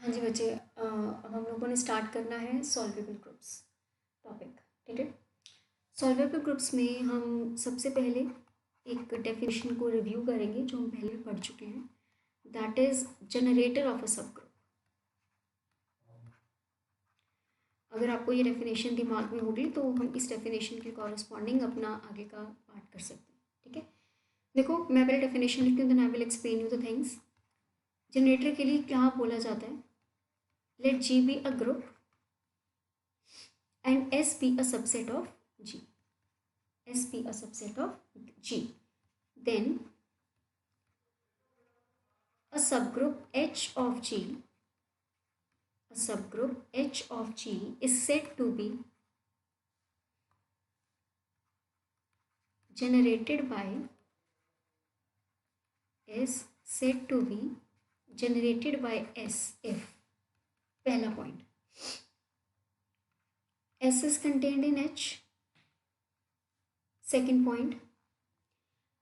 हाँ जी बच्चे, अब हम लोगों ने स्टार्ट करना है सॉल्वेबल ग्रुप्स टॉपिक। ठीक है। सॉल्वेबल ग्रुप्स में हम सबसे पहले एक डेफिनेशन को रिव्यू करेंगे जो हम पहले पढ़ चुके हैं। That is generator of a सब ग्रुप। अगर आपको ये डेफिनेशन दिमाग में होगी तो हम इस डेफिनेशन के कॉरस्पॉन्डिंग अपना आगे का पार्ट कर सकते हैं। ठीक है। देखो, मैं पहले डेफिनेशन लिखती हूँ, then I will explain you the things. Generator के लिए क्या बोला जाता है? Let G be a group and S be a subset of G. S be a subset of G. Then a subgroup H of G, a subgroup H of G is said to be generated by S if पहला point S is contained in H. Second point,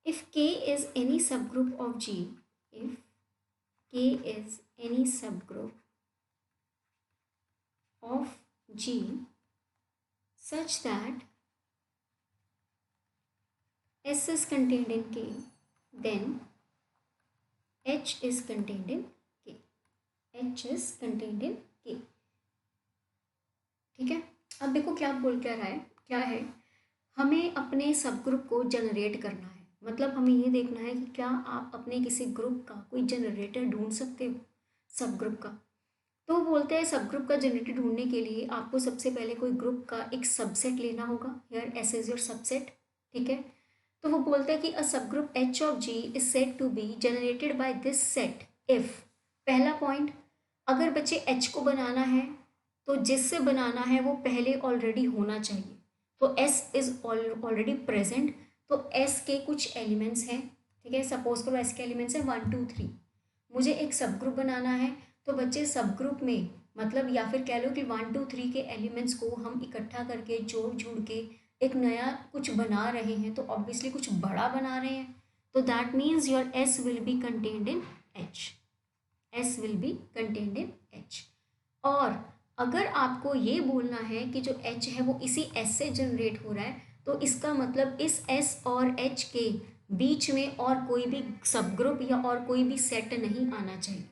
if K is any subgroup of G, if K is any subgroup of G such that S is contained in K, then H is contained in K. H is contained in K. ठीक है। अब देखो क्या बोल क्या रहा है, क्या है, हमें अपने सब ग्रुप को जनरेट करना है। मतलब हमें ये देखना है कि क्या आप अपने किसी ग्रुप का कोई जनरेटर ढूंढ सकते हो सब ग्रुप का। तो बोलते हैं सब ग्रुप का जनरेटर ढूंढने के लिए आपको सबसे पहले कोई ग्रुप का एक सबसेट लेना होगा। Here S is your subset. ठीक है। तो वो बोलते हैं कि a subgroup H of G is said to be generated by this set if. पहला पॉइंट, अगर बच्चे एच को बनाना है तो जिससे बनाना है वो पहले ऑलरेडी होना चाहिए। तो एस इज ऑलरेडी प्रेजेंट। तो एस के कुछ एलिमेंट्स हैं। ठीक है। सपोज करो एस के एलिमेंट्स हैं 1 2 3। मुझे एक सब ग्रुप बनाना है तो बच्चे सब ग्रुप में मतलब या फिर कह लो कि 1 2 3 के एलिमेंट्स को हम इकट्ठा करके जोड़ जुड़ के एक नया कुछ बना रहे हैं, तो ऑब्वियसली कुछ बड़ा बना रहे हैं। तो that means your S will be contained in H. S will be contained in H. और अगर आपको ये बोलना है कि जो एच है वो इसी एस से जनरेट हो रहा है, तो इसका मतलब इस एस और एच के बीच में और कोई भी सब ग्रुप या और कोई भी सेट नहीं आना चाहिए।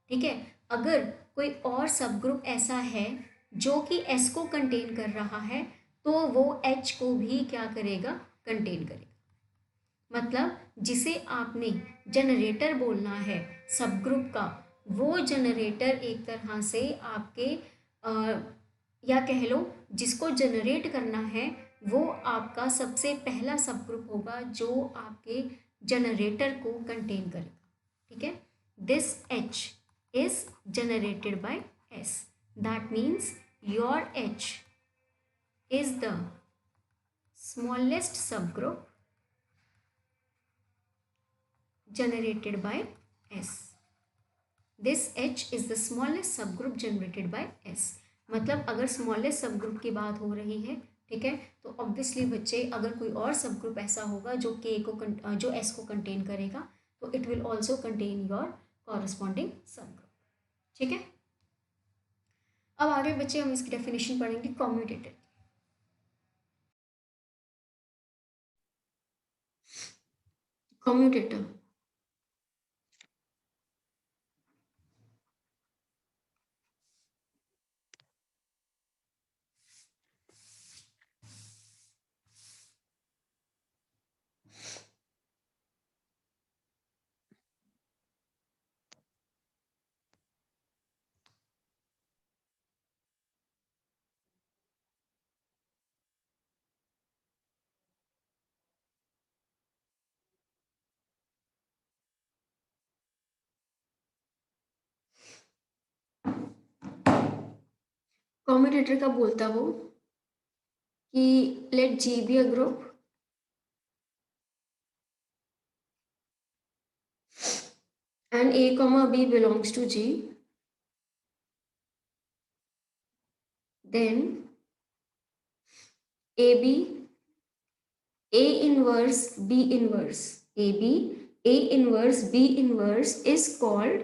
ठीक है। अगर कोई और सब ग्रुप ऐसा है जो कि एस को कंटेन कर रहा है तो वो एच को भी क्या करेगा, कंटेन करेगा। मतलब जिसे आपने जनरेटर बोलना है सब ग्रुप का, वो जनरेटर एक तरह से आपके या कह लो जिसको जनरेट करना है वो आपका सबसे पहला सब ग्रुप होगा जो आपके जनरेटर को कंटेन करेगा। ठीक है। This H is generated by S. That means your H is the smallest subgroup generated by S. This H is the smallest subgroup generated by S. मतलब अगर smallest subgroup की बात हो रही है, ठीक है, तो ऑब्वियसली बच्चे अगर कोई और सबग्रुप ऐसा होगा जो K को जो S को कंटेन करेगा तो it will also contain your corresponding subgroup. ठीक है। अब आगे बच्चे हम इसकी डेफिनेशन पढ़ेंगे कॉम्यूटेटर। कॉम्यूटेटर कॉम्यूटेटर का बोलता वो कि let G be a group and a comma b belongs to G, then AB A inverse B inverse AB A inverse B inverse is called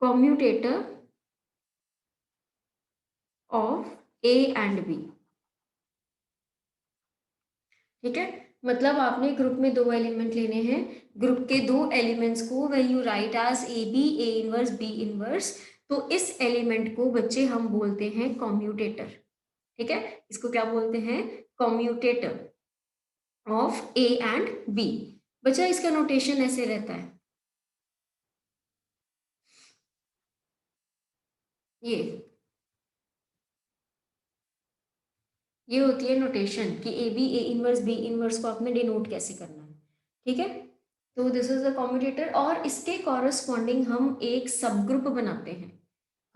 commutator of A and B. ठीक है, मतलब आपने group में दो element लेने हैं, group के दो एलिमेंट्स को when you write as A B, A inverse B inverse, तो इस एलिमेंट को बच्चे हम बोलते हैं कॉम्यूटेटर। ठीक है, इसको क्या बोलते हैं? Commutator of A and B. बच्चा इसका नोटेशन ऐसे रहता है, ये होती है नोटेशन कि A B, A inverse B inverse को आपने डिनोट कैसे करना है। ठीक है, तो दिस इज द कॉम्यूटेटर, और इसके कॉरस्पॉन्डिंग हम एक सब ग्रुप बनाते हैं।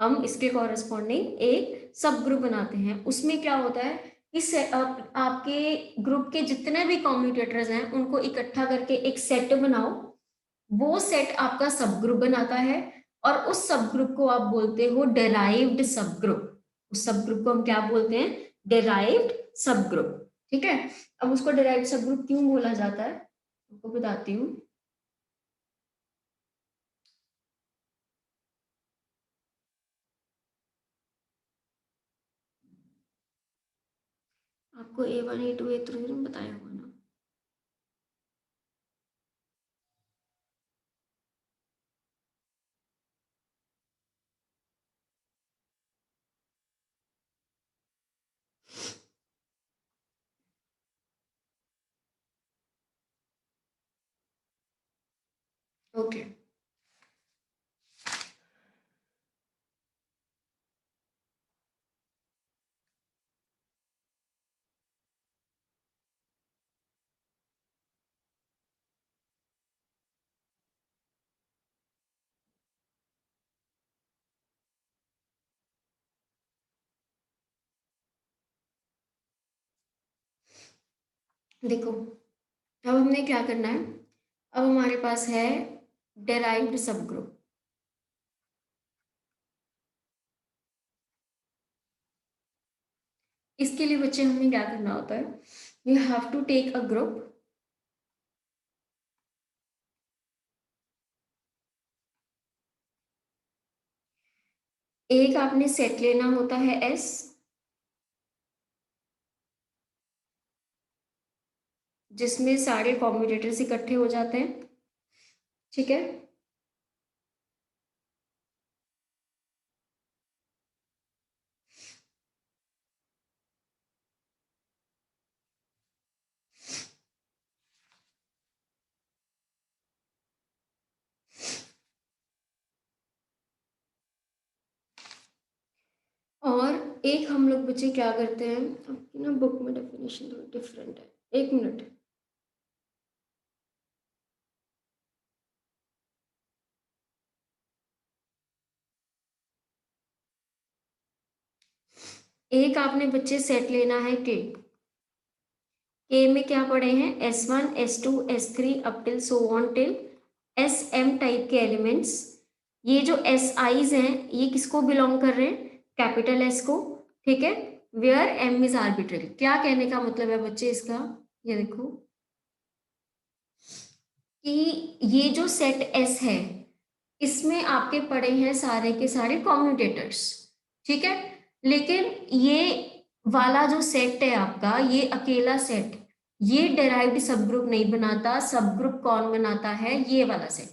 हम इसके कॉरस्पॉन्डिंग एक सब ग्रुप बनाते हैं। उसमें क्या होता है कि आपके ग्रुप के जितने भी कॉम्यूटेटर्स हैं उनको इकट्ठा करके एक सेट बनाओ, वो सेट आपका सब ग्रुप बनाता है, और उस सब ग्रुप को आप बोलते हो डेराइव्ड सब ग्रुप। उस सब ग्रुप को हम क्या बोलते हैं? डेराइव्ड सब ग्रुप। ठीक है, अब उसको डेराइव्ड सब ग्रुप क्यों बोला जाता है आपको बताती हूँ। आपको A1 A2 A3 बताया होगा ना। ओके, देखो अब हमने क्या करना है। अब हमारे पास है डेराइव्ड सब ग्रुप। इसके लिए बच्चे हमें क्या करना होता है, you have to take a group, एक आपने सेट लेना होता है एस, जिसमें सारे कॉम्यूटेटर्स इकट्ठे हो जाते हैं। ठीक है, और एक हम लोग बच्चे क्या करते हैं, आपकी ना बुक में डेफिनेशन थोड़ी डिफरेंट है, एक मिनट। एक आपने बच्चे सेट लेना है के में क्या पड़े हैं, S1 S2 S3 up till so on till SM type के एलिमेंट्स। ये जो एस आईज हैं ये किसको बिलोंग कर रहे हैं, कैपिटल एस को। ठीक है, वेयर एम इज आर्बिट्ररी। क्या कहने का मतलब है बच्चे इसका, ये देखो कि ये जो सेट एस है इसमें आपके पड़े हैं सारे के सारे कॉम्यूटेटर्स। ठीक है, लेकिन ये वाला जो सेट है आपका, ये अकेला सेट, ये डेराइव्ड सब ग्रुप नहीं बनाता। सब ग्रुप कौन बनाता है, ये वाला सेट।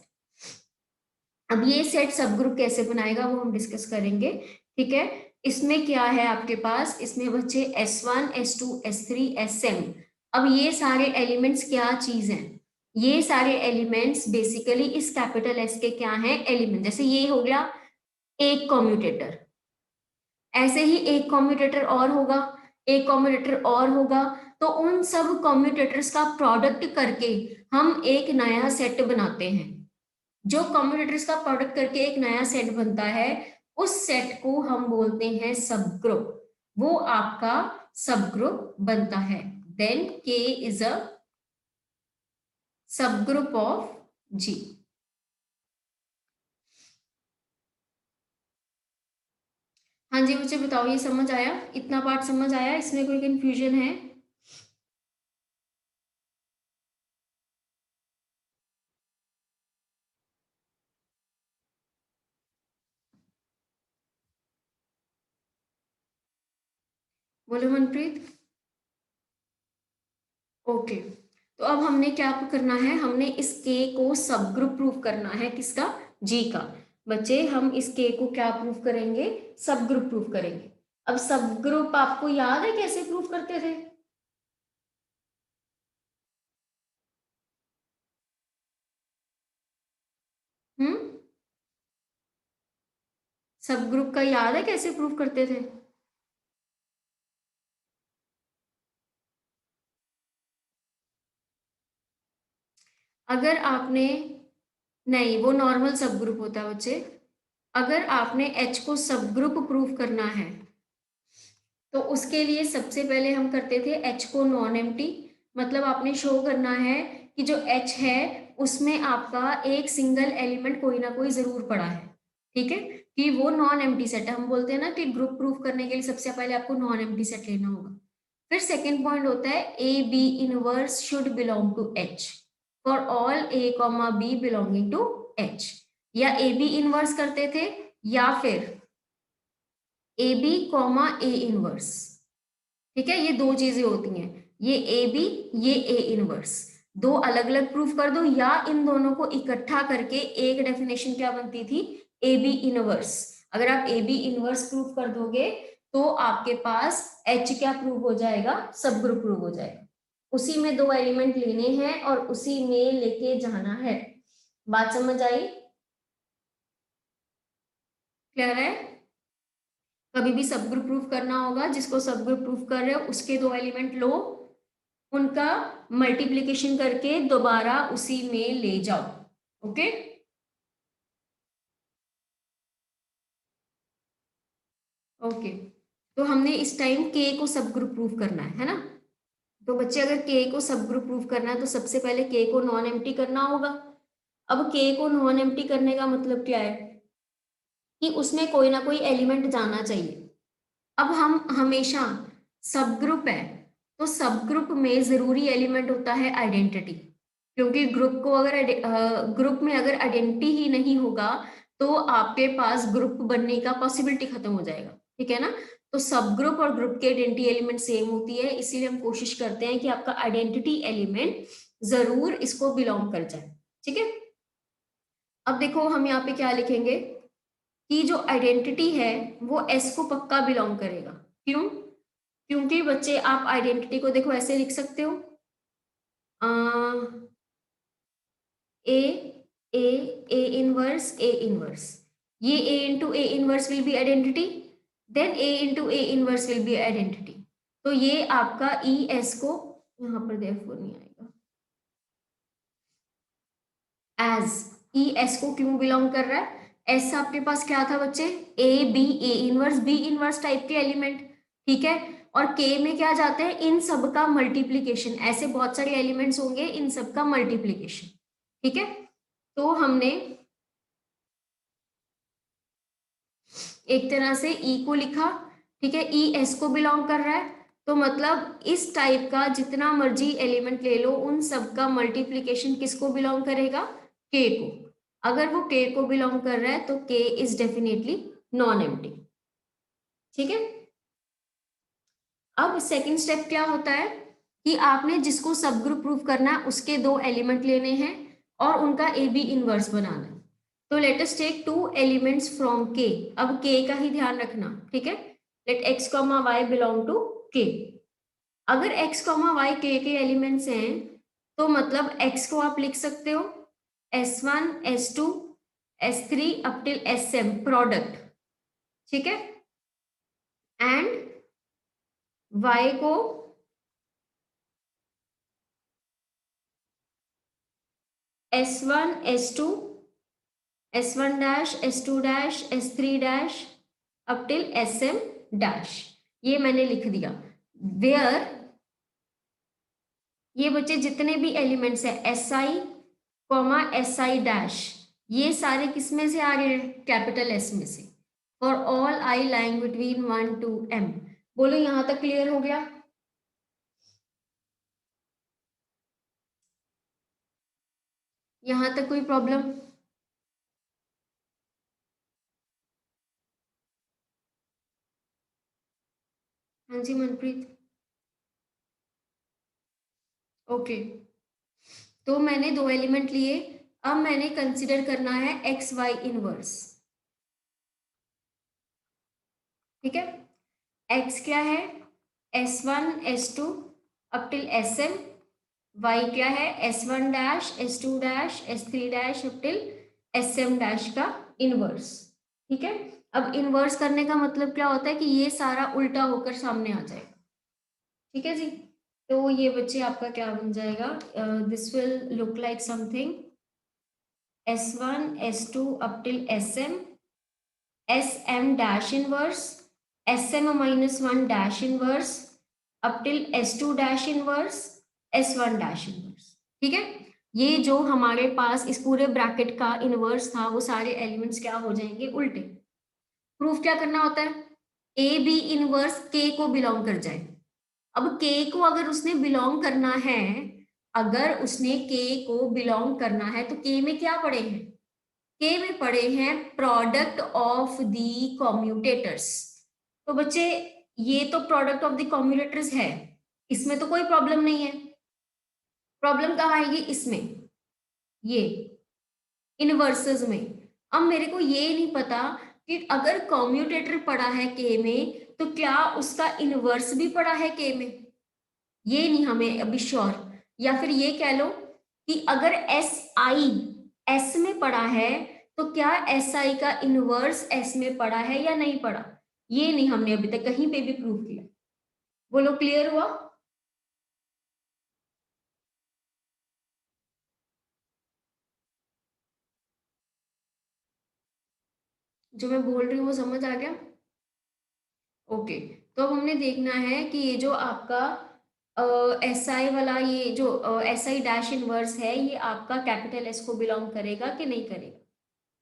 अब ये सेट सब ग्रुप कैसे बनाएगा वो हम डिस्कस करेंगे। ठीक है, इसमें क्या है आपके पास, इसमें बच्चे S1 S2 S3 SM। अब ये सारे एलिमेंट्स क्या चीज हैं, ये सारे एलिमेंट्स बेसिकली इस कैपिटल एस के क्या हैं, एलिमेंट। जैसे ये हो गया एक कॉम्यूटेटर, ऐसे ही एक कॉम्यूटेटर और होगा, एक कॉम्यूटेटर और होगा, तो उन सब कॉम्यूटेटर्स का प्रोडक्ट करके हम एक नया सेट बनाते हैं। जो कॉम्यूटेटर्स का प्रोडक्ट करके एक नया सेट बनता है, उस सेट को हम बोलते हैं सब ग्रुप। वो आपका सब ग्रुप बनता है। देन के is a subgroup of जी। हाँ जी, मुझे बताओ ये समझ आया, इतना पार्ट समझ आया, इसमें कोई कंफ्यूजन है? बोलो मनप्रीत। ओके, तो अब हमने क्या करना है, हमने इस के को सब ग्रुप प्रूव करना है, किसका, जी का। बच्चे हम इस के को क्या प्रूव करेंगे, सब ग्रुप प्रूव करेंगे। अब सब ग्रुप आपको याद है कैसे प्रूव करते थे? हम्म, सब ग्रुप का याद है कैसे प्रूव करते थे? अगर आपने, नहीं वो नॉर्मल सब ग्रुप होता है बच्चे। अगर आपने एच को सब ग्रुप प्रूव करना है तो उसके लिए सबसे पहले हम करते थे एच को नॉन एम्प्टी। मतलब आपने शो करना है कि जो एच है उसमें आपका एक सिंगल एलिमेंट कोई ना कोई जरूर पड़ा है, ठीक है, कि वो नॉन एम्प्टी सेट है। हम बोलते हैं ना कि ग्रुप प्रूफ करने के लिए सबसे पहले आपको नॉन एम्प्टी सेट लेना होगा। फिर सेकेंड पॉइंट होता है A B inverse should belong to H for all A comma B belonging to H. या ए बी इनवर्स करते थे या फिर A B comma A inverse, ठीक है, ये दो चीजें होती हैं, ये ए बी, ये ए इनवर्स। दो अलग अलग प्रूफ कर दो या इन दोनों को इकट्ठा करके एक डेफिनेशन क्या बनती थी, ए बी इनवर्स। अगर आप ए बी इनवर्स प्रूफ कर दोगे तो आपके पास एच क्या प्रूव हो जाएगा, सब ग्रुप प्रूव हो जाएगा। उसी में दो एलिमेंट लेने हैं और उसी में लेके जाना है। बात समझ आई? क्लियर है? कभी भी सब ग्रुप प्रूफ करना होगा, जिसको सब ग्रुप प्रूफ कर रहे हो उसके दो एलिमेंट लो, उनका मल्टीप्लीकेशन करके दोबारा उसी में ले जाओ। ओके, ओके, तो हमने इस टाइम के को सब ग्रुप प्रूफ करना है ना। तो बच्चे अगर के को सब ग्रुप प्रूफ करना है तो सबसे पहले के को नॉन एम्प्टी करना होगा। अब के को नॉन एम्प्टी करने का मतलब क्या है कि उसमें कोई ना कोई एलिमेंट जाना चाहिए। अब हम हमेशा, सब ग्रुप है तो सब ग्रुप में जरूरी एलिमेंट होता है आइडेंटिटी, क्योंकि ग्रुप को अगर ग्रुप में अगर आइडेंटिटी ही नहीं होगा तो आपके पास ग्रुप बनने का पॉसिबिलिटी खत्म हो जाएगा, ठीक है ना। तो सब ग्रुप और ग्रुप की आइडेंटिटी एलिमेंट सेम होती है, इसीलिए हम कोशिश करते हैं कि आपका आइडेंटिटी एलिमेंट जरूर इसको बिलोंग कर जाए, ठीक है। अब देखो हम यहाँ पे क्या लिखेंगे कि जो आइडेंटिटी है वो एस को पक्का बिलोंग करेगा। क्यों? क्योंकि बच्चे आप आइडेंटिटी को देखो ऐसे लिख सकते हो, ए ए ए इनवर्स ए इनवर्स, ये A into A inverse will be identity, then A into A inverse will be identity. तो ये आपका ई एस को, यहाँ पर देखो नहीं आएगा, एज ई एस को क्यों बिलोंग कर रहा है, एस आपके पास क्या था बच्चे, A inverse B inverse type के एलिमेंट, ठीक है। और के में क्या जाते हैं, इन सब का मल्टीप्लीकेशन, ऐसे बहुत सारे एलिमेंट्स होंगे इन सब का मल्टीप्लीकेशन, ठीक है। तो हमने एक तरह से ई को लिखा, ठीक है, ई एस को बिलोंग कर रहा है, तो मतलब इस टाइप का जितना मर्जी एलिमेंट ले लो उन सब का मल्टीप्लीकेशन किसको बिलोंग करेगा, के को। अगर वो के को बिलोंग कर रहा है तो के इज डेफिनेटली नॉन एम्प्टी, ठीक है। अब सेकंड स्टेप क्या होता है कि आपने जिसको सब ग्रुप प्रूव करना है उसके दो एलिमेंट लेने हैं और उनका ए बी इनवर्स बनाना है। तो let us take two elements from K. अब के का ही ध्यान रखना, ठीक है। Let X comma Y belong to K. अगर X comma Y K elements हैं तो मतलब एक्स को आप लिख सकते हो S1 S2 S3 up till SM product, ठीक है। एंड वाई को S1 S2 S1 dash S2 dash S3 dash up till SM dash, ये मैंने लिख दिया। वेयर ये बच्चे जितने भी एलिमेंट्स है SI कॉमा SI डैश, ये सारे किस में से आ रहे हैं, कैपिटल S में से। For all I lying between 1 to M। बोलो यहां तक क्लियर हो गया? यहां तक कोई प्रॉब्लम? हाँ जी मनप्रीत। ओके, तो मैंने दो एलिमेंट लिए। अब मैंने कंसिडर करना है एक्स वाई इनवर्स। ठीक है, एक्स क्या है, S1 S2 up till SM। Y क्या है, S1 dash S2 dash S3 dash up till SM dash का इनवर्स। ठीक है, अब इनवर्स करने का मतलब क्या होता है कि ये सारा उल्टा होकर सामने आ जाएगा। ठीक है जी, तो ये बच्चे आपका क्या बन जाएगा, this will look like something S1 S2 up till SM, SM dash inverse, SM minus one dash inverse up till S2 dash inverse, S1 dash inverse. ठीक है, ये जो हमारे पास इस पूरे ब्रैकेट का इनवर्स था वो सारे एलिमेंट्स क्या हो जाएंगे, उल्टे। प्रूफ क्या करना होता है, ए बी इनवर्स के को बिलोंग कर जाए। अब के को अगर उसने बिलोंग करना है, अगर उसने के को बिलोंग करना है तो के में क्या पड़े हैं, के में पड़े हैं प्रोडक्ट ऑफ द कॉम्यूटेटर्स। तो बच्चे ये तो प्रोडक्ट ऑफ द कॉम्यूटेटर्स है, इसमें तो कोई प्रॉब्लम नहीं है। प्रॉब्लम कहाँ आएगी, इसमें, ये इनवर्सेस में। अब मेरे को ये नहीं पता कि अगर कॉम्यूटेटर पड़ा है के में तो क्या उसका इनवर्स भी पड़ा है के में, ये नहीं हमें अभी श्योर। या फिर ये कह लो कि अगर एस आई एस में पड़ा है तो क्या एस आई का इनवर्स एस में पड़ा है या नहीं पड़ा, ये नहीं हमने अभी तक कहीं पे भी प्रूव किया। बोलो क्लियर हुआ। जो मैं बोल रही हूँ वो समझ आ गया। ओके, तो अब हमने देखना है कि ये जो आपका एस आई वाला, ये जो एस आई डैश इनवर्स है, ये आपका कैपिटल एस को बिलोंग करेगा कि नहीं करेगा।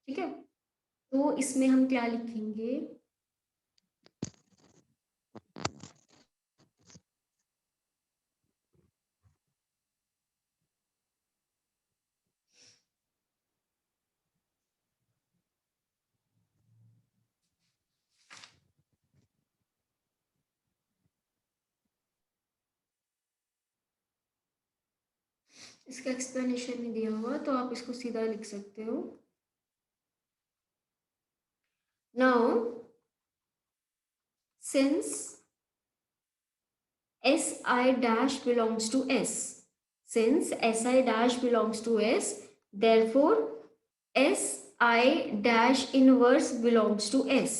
ठीक है, तो इसमें हम क्या लिखेंगे, इसका एक्सप्लेनेशन नहीं दिया हुआ तो आप इसको सीधा लिख सकते हो। Now since S I dash belongs to S, since si dash belongs to s, therefore si dash inverse belongs to s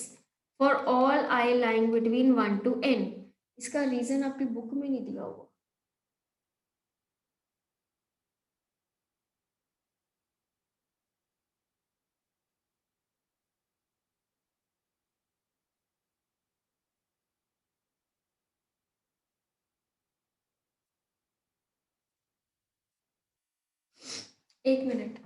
for all I lying between 1 to n। इसका रीजन आपकी बुक में नहीं दिया हुआ। एक मिनट,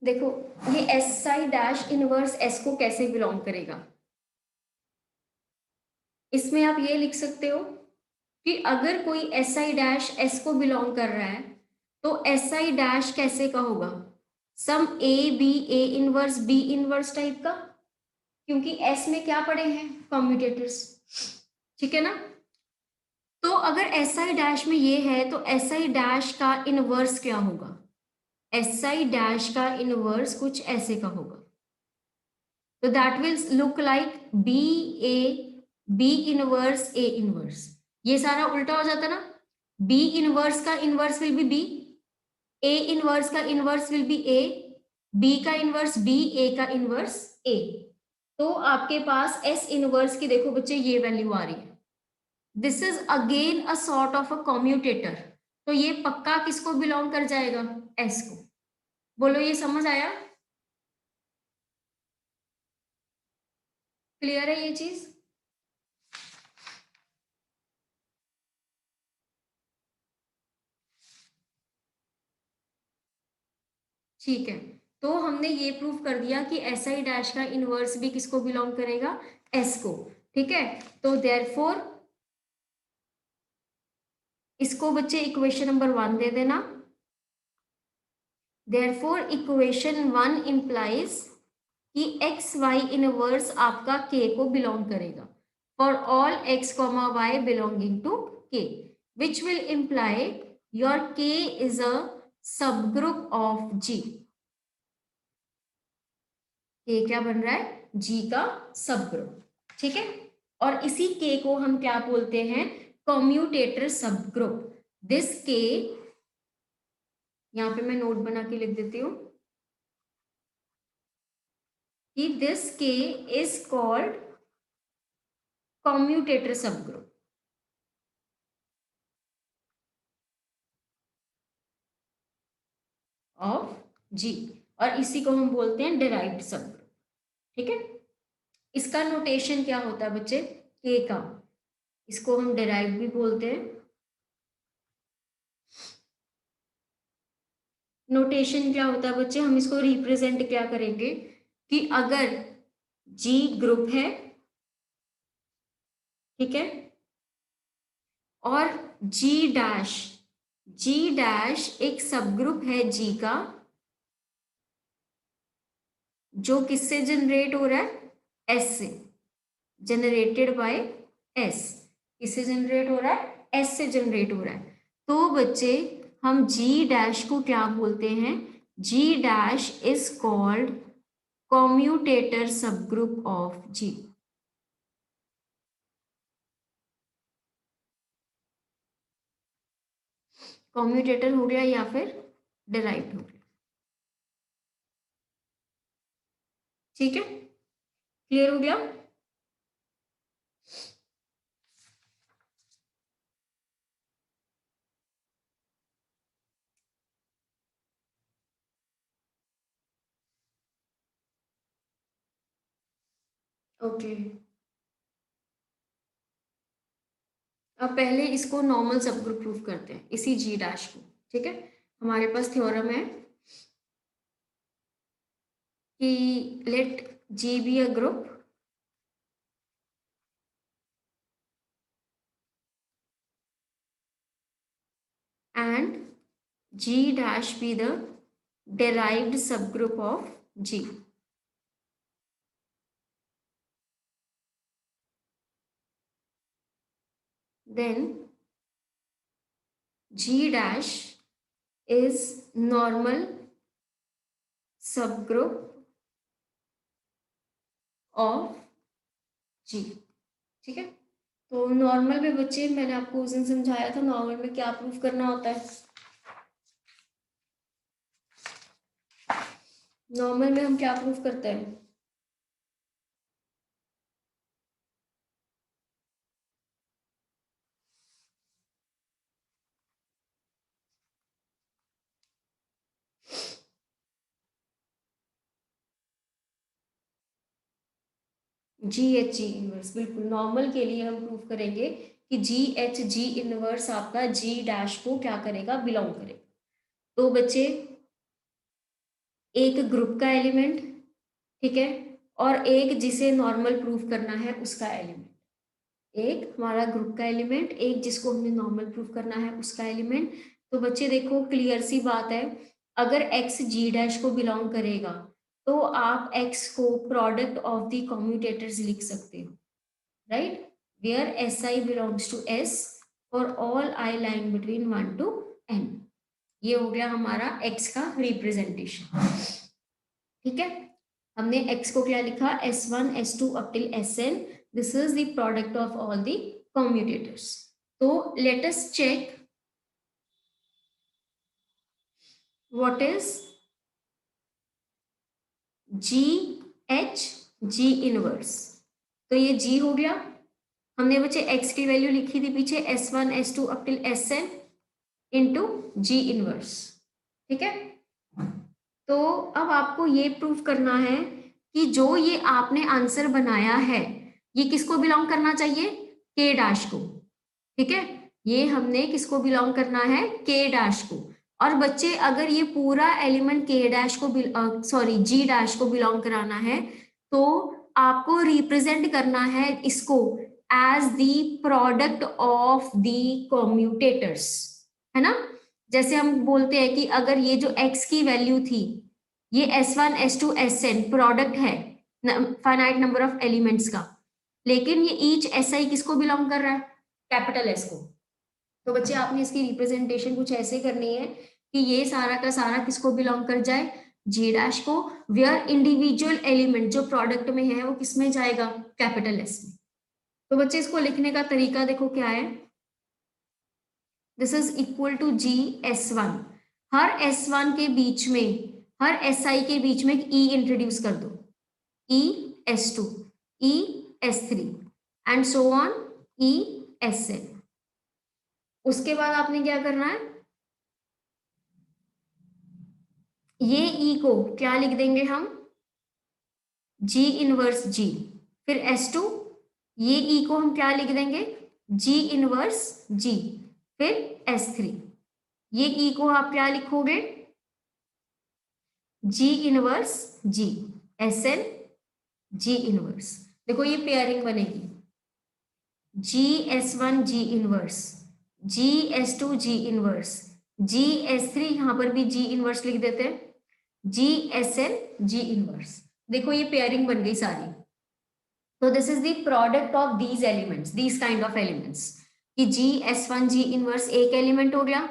देखो ये S I dash inverse S को कैसे बिलोंग करेगा, इसमें आप ये लिख सकते हो कि अगर कोई एस आई डैश एस को बिलोंग कर रहा है तो एस आई डैश कैसे का होगा, some A inverse B inverse type का, क्योंकि एस में क्या पड़े हैं, कम्यूटेटर्स। ठीक है ना, तो अगर एस आई डैश में ये है तो एस आई डैश का इनवर्स क्या होगा, एस आई डैश का इनवर्स कुछ ऐसे का होगा। तो that will look like B A, B inverse A inverse, ये सारा उल्टा हो जाता ना, बी इनवर्स का inverse will be B, A inverse का inverse will be A, B का इनवर्स बी, ए का इनवर्स ए। तो आपके पास एस इनवर्स की देखो बच्चे ये वैल्यू आ रही है, this is again a sort of a commutator. तो ये पक्का किसको बिलोंग कर जाएगा, एस को। बोलो ये समझ आया। क्लियर है ये चीज? ठीक है, तो हमने ये प्रूव कर दिया कि एस आई डैश का इनवर्स भी किसको बिलोंग करेगा, एस को। ठीक है, तो देयरफॉर इसको बच्चे इक्वेशन नंबर 1 दे देना। देयरफॉर इक्वेशन 1 इंप्लाइज कि एक्स वाई इनवर्स आपका के को बिलोंग करेगा for all X comma Y belonging to K, which will imply your K is a subgroup of जी। के क्या बन रहा है, जी का सब ग्रुप। ठीक है, और इसी के को हम क्या बोलते हैं, कम्यूटेटर सब ग्रुप। दिस के, यहां पे मैं नोट बना के लिख देती हूँ कि दिस के इज कॉल्ड कम्यूटेटर सब ग्रुप ऑफ जी, और इसी को हम बोलते हैं डिराइव्ड सब ग्रुप। ठीक है, इसका नोटेशन क्या होता है बच्चे, के का, इसको हम डिराइव्ड भी बोलते हैं। नोटेशन क्या होता है बच्चे, हम इसको रिप्रेजेंट क्या करेंगे कि अगर जी ग्रुप है, ठीक है, और जी डैश एक सब ग्रुप है जी का, जो किससे जनरेट हो रहा है, एस से, जनरेटेड बाय एस। किससे जनरेट हो रहा है, एस से जनरेट हो रहा है। तो बच्चे हम जी डैश को क्या बोलते हैं, जी डैश इज कॉल्ड कॉम्यूटेटर सब ग्रुप ऑफ जी। कॉम्यूटेटर हो गया या फिर डिराइव्ड हो गया। ठीक है, क्लियर हो गया? ओके, अब पहले इसको नॉर्मल सब ग्रुप प्रूफ करते हैं, इसी जी डैश को। ठीक है, हमारे पास थ्योरम है कि let G be a group and G dash be the derived subgroup of G. Then G dash is normal subgroup of G. ठीक है, तो नॉर्मल में बच्चे मैंने आपको उस दिन समझाया था नॉर्मल में क्या प्रूफ करना होता है। नॉर्मल में हम क्या प्रूफ करते हैं, जी एच जी इनवर्स। बिल्कुल, नॉर्मल के लिए हम प्रूफ करेंगे कि जी एच जी इनवर्स आपका जी डैश को क्या करेगा, बिलोंग करेगा। तो बच्चे एक ग्रुप का एलिमेंट, ठीक है, और एक जिसे नॉर्मल प्रूफ करना है उसका एलिमेंट। एक हमारा ग्रुप का एलिमेंट, एक जिसको हमें नॉर्मल प्रूफ करना है उसका एलिमेंट। तो बच्चे देखो, क्लियर सी बात है, अगर एक्स जी डैश को बिलोंग करेगा तो आप एक्स को प्रोडक्ट ऑफ द कम्यूटेटर्स लिख सकते हो, right, where S I belongs to S for all I lying between 1 to n। ये हो गया हमारा एक्स का रिप्रेजेंटेशन। ठीक है, हमने x को क्या लिखा, s1 s2 up till sn, this is the product of all the commutators. तो let us check what is G H G inverse. तो ये g हो गया, हमने बच्चे x की वैल्यू लिखी थी पीछे s1 s2 up till sn into जी इनवर्स। ठीक है, तो अब आपको ये प्रूफ करना है कि जो ये आपने आंसर बनाया है ये किसको बिलोंग करना चाहिए, के डैश को। ठीक है, ये हमने किसको बिलोंग करना है, के डैश को। और बच्चे अगर ये पूरा एलिमेंट के डैश को सॉरी जी डैश को बिलोंग कराना है तो आपको रिप्रेजेंट करना है इसको as the product of the commutators, है ना। जैसे हम बोलते हैं कि अगर ये जो x की वैल्यू थी, ये S1 S2 Sn प्रोडक्ट है फाइनाइट नंबर ऑफ एलिमेंट्स का, लेकिन ये ईच SI किसको बिलोंग कर रहा है, कैपिटल S को। तो बच्चे आपने इसकी रिप्रेजेंटेशन कुछ ऐसे करनी है कि ये सारा का सारा किसको बिलोंग कर जाए, जी डैश को, वेयर इंडिविजुअल एलिमेंट जो प्रोडक्ट में है वो किस में जाएगा, कैपिटल एस में। तो बच्चे इसको लिखने का तरीका देखो क्या है, this is equal to G S1, हर S1 के बीच में, हर SI के बीच में एक E इंट्रोड्यूस कर दो, E S2, E S3 and so on E Sn। उसके बाद आपने क्या करना है, ये ई को क्या लिख देंगे हम, जी इनवर्स जी, फिर S2, ये ई को हम क्या लिख देंगे, जी इनवर्स जी, फिर S3, ये ई को आप क्या लिखोगे, जी इनवर्स जी, Sn जी इनवर्स। देखो ये पेयरिंग बनेगी, जी S1 जी इनवर्स, जी S2 जी इनवर्स, जी S3, यहां पर भी जी इनवर्स लिख देते हैं, जी Sn जी इनवर्स। देखो ये पेयरिंग बन गई सारी। तो this is the product of these elements, these kind of elements, कि जी S1 जी इनवर्स एक एलिमेंट हो गया,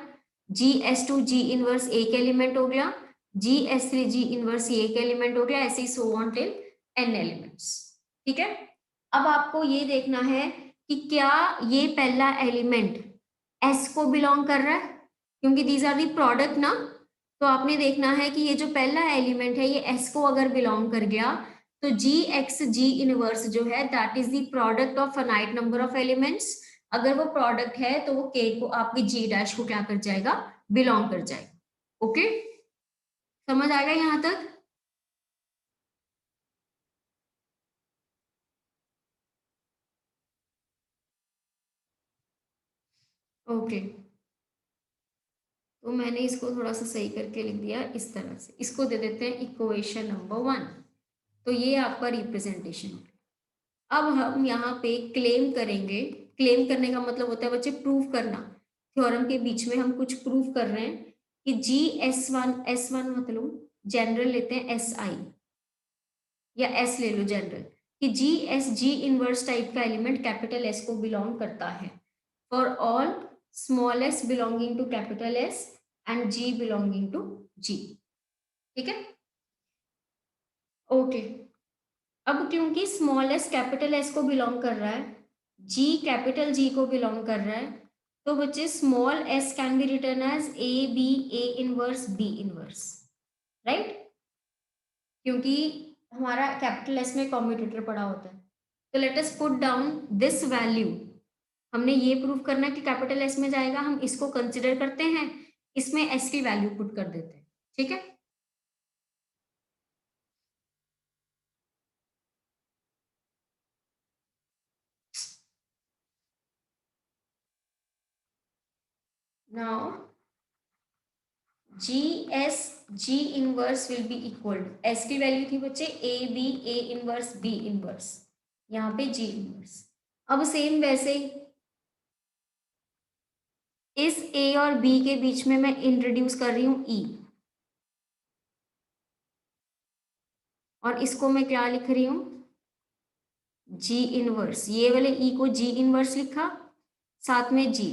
जी S2 जी इनवर्स एक एलिमेंट हो गया, जी S3 जी इनवर्स ये एक एलिमेंट हो गया, ऐसे ही so on till n elements. ठीक है, अब आपको ये देखना है कि क्या ये पहला एलिमेंट S को बिलोंग कर रहा है, क्योंकि दीज आर दी प्रोडक्ट ना। तो आपने देखना है कि ये जो पहला एलिमेंट है ये S को अगर बिलोंग कर गया तो जी एक्स जी इनवर्स जो है that is the product of finite number of elements. अगर वो प्रोडक्ट है तो वो के को आपकी जी डैश को क्या कर जाएगा, बिलोंग कर जाएगा। ओके, समझ आएगा यहां तक। ओके, तो मैंने इसको थोड़ा सा सही करके लिख दिया इस तरह से, इसको दे देते हैं इक्वेशन नंबर 1। तो ये आपका रिप्रेजेंटेशन। अब हम यहाँ पे क्लेम करेंगे, क्लेम करने का मतलब होता है बच्चे प्रूफ करना, थ्योरम के बीच में हम कुछ प्रूफ कर रहे हैं कि जी S1 मतलब जनरल लेते हैं SI या S ले लो जनरल, कि G S G inverse type का एलिमेंट कैपिटल S को बिलोंग करता है for all small s belonging to capital S and G belonging to G। ठीक है, ओके। अब क्योंकि स्मॉल s कैपिटल S को बिलोंग कर रहा है, G कैपिटल G को बिलोंग कर रहा है, तो बच्चे small s can be written as A inverse B inverse, right, क्योंकि हमारा कैपिटल S में कॉम्यूटेटर पड़ा होता है। तो let us put down this value, हमने ये प्रूव करना है कि कैपिटल S में जाएगा, हम इसको कंसिडर करते हैं, इसमें S की वैल्यू पुट कर देते हैं। ठीक है, now G S G inverse will be equal to, S की वैल्यू थी बच्चे ए इनवर्स बी इनवर्स, यहाँ पे जी इनवर्स। अब सेम वैसे ही इस ए और बी के बीच में मैं इंट्रोड्यूस कर रही हूँ ई, और इसको मैं क्या लिख रही हूँ, जी इनवर्स, ये वाले ई को जी इनवर्स लिखा, साथ में जी,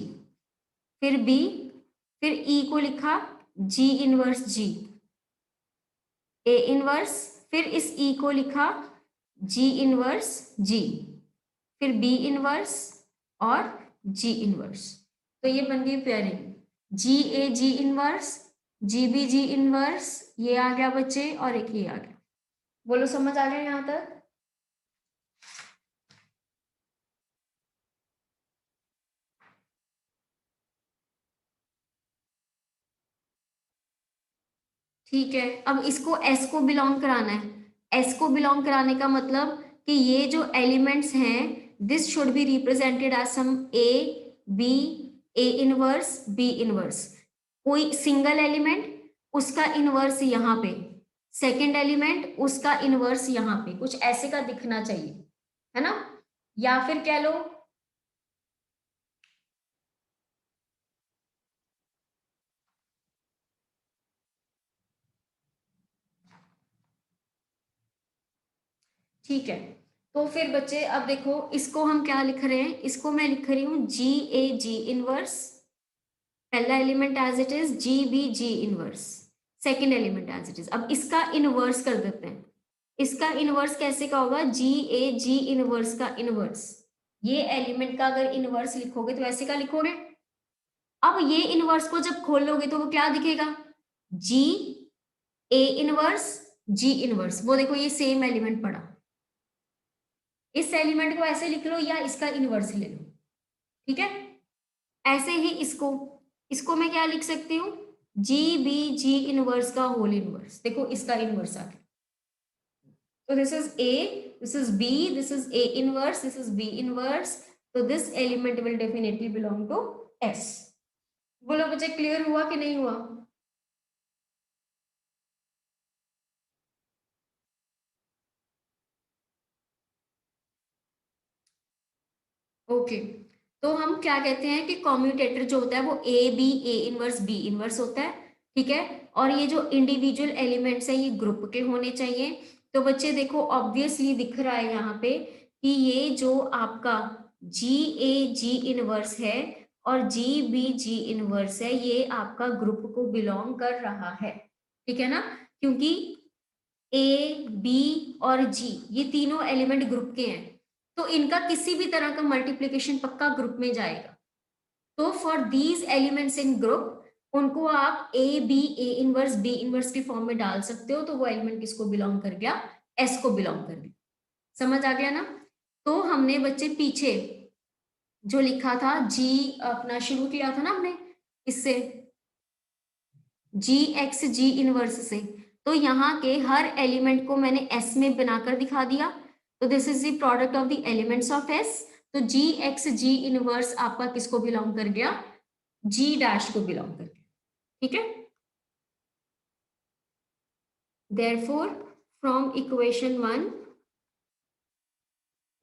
फिर बी, फिर ई को लिखा जी इनवर्स जी, ए इनवर्स, फिर इस ई को लिखा जी इनवर्स जी, फिर बी इनवर्स और जी इनवर्स। तो ये बन गई pairing, G A G inverse, G B G inverse, ये आ गया बच्चे, और एक ये आ गया। बोलो समझ आ गया यहाँ तक। ठीक है, अब इसको एस को बिलोंग कराना है, एस को बिलोंग कराने का मतलब कि ये जो एलिमेंट्स हैं this should be represented as some A B, A inverse B inverse. कोई सिंगल एलिमेंट उसका इनवर्स यहाँ पे, सेकेंड एलिमेंट उसका इनवर्स यहाँ पे, कुछ ऐसे का दिखना चाहिए, है ना। या फिर कह लो ठीक है। तो फिर बच्चे अब देखो इसको हम क्या लिख रहे हैं, इसको मैं लिख रही हूँ जी ए जी इनवर्स, पहला element as it is, G B G inverse, second element as it is. अब इसका इनवर्स कर देते हैं। इसका इनवर्स कैसे का होगा, जी ए जी इनवर्स का इनवर्स। ये एलिमेंट का अगर इनवर्स लिखोगे तो ऐसे का लिखोगे। अब ये इनवर्स को जब खोल लोगे तो वो क्या दिखेगा, जी ए इनवर्स जी इनवर्स। वो देखो ये सेम एलिमेंट पड़ा, इस एलिमेंट को ऐसे लिख लो या इसका इनवर्स ले लो, ठीक है। ऐसे ही इसको, इसको मैं क्या लिख सकती हूँ, जी बी जी इनवर्स का होल इनवर्स। देखो इसका इनवर्स आ गया, तो this is A, this is B, this is A inverse, this is B inverse. तो this element will definitely belong to S. बोलो बच्चे क्लियर हुआ कि नहीं हुआ। ओके तो हम क्या कहते हैं कि कॉम्यूटेटर जो होता है वो A B, A inverse B inverse होता है, ठीक है। और ये जो इंडिविजुअल एलिमेंट्स है ये ग्रुप के होने चाहिए। तो बच्चे देखो ऑब्वियसली दिख रहा है यहाँ पे कि ये जो आपका जी ए जी इनवर्स है और जी बी जी इनवर्स है ये आपका ग्रुप को बिलोंग कर रहा है, ठीक है ना। क्योंकि ए बी और जी ये तीनों एलिमेंट ग्रुप के हैं, तो इनका किसी भी तरह का मल्टीप्लीकेशन पक्का ग्रुप में जाएगा। तो for these elements in group उनको आप A B, A inverse B inverse के फॉर्म में डाल सकते हो, तो वो एलिमेंट किसको बिलोंग कर गया, एस को बिलोंग कर गया। समझ आ गया ना। तो हमने बच्चे पीछे जो लिखा था जी अपना शुरू किया था ना हमने इससे, जी एक्स जी इनवर्स से, तो यहाँ के हर एलिमेंट को मैंने एस में बनाकर दिखा दिया। तो this is the product of the elements of S. तो जी एक्स जी इनवर्स आपका किसको बिलोंग कर गया, जी डैश को बिलोंग कर गया, ठीक है। Therefore from equation 1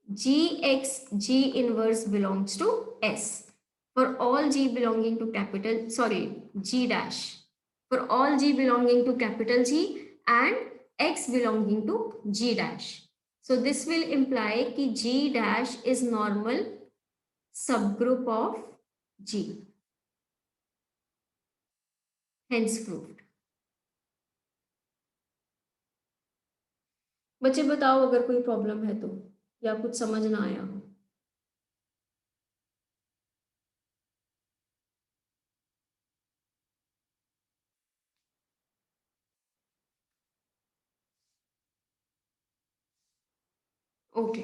G X G inverse belongs to S for all g belonging to capital, sorry, g dash, for all g belonging to capital G and x belonging to g dash. So this will imply कि g dash is normal subgroup of G, hence proved. बच्चे बताओ अगर कोई problem है तो, या कुछ समझ ना आया हो। ओके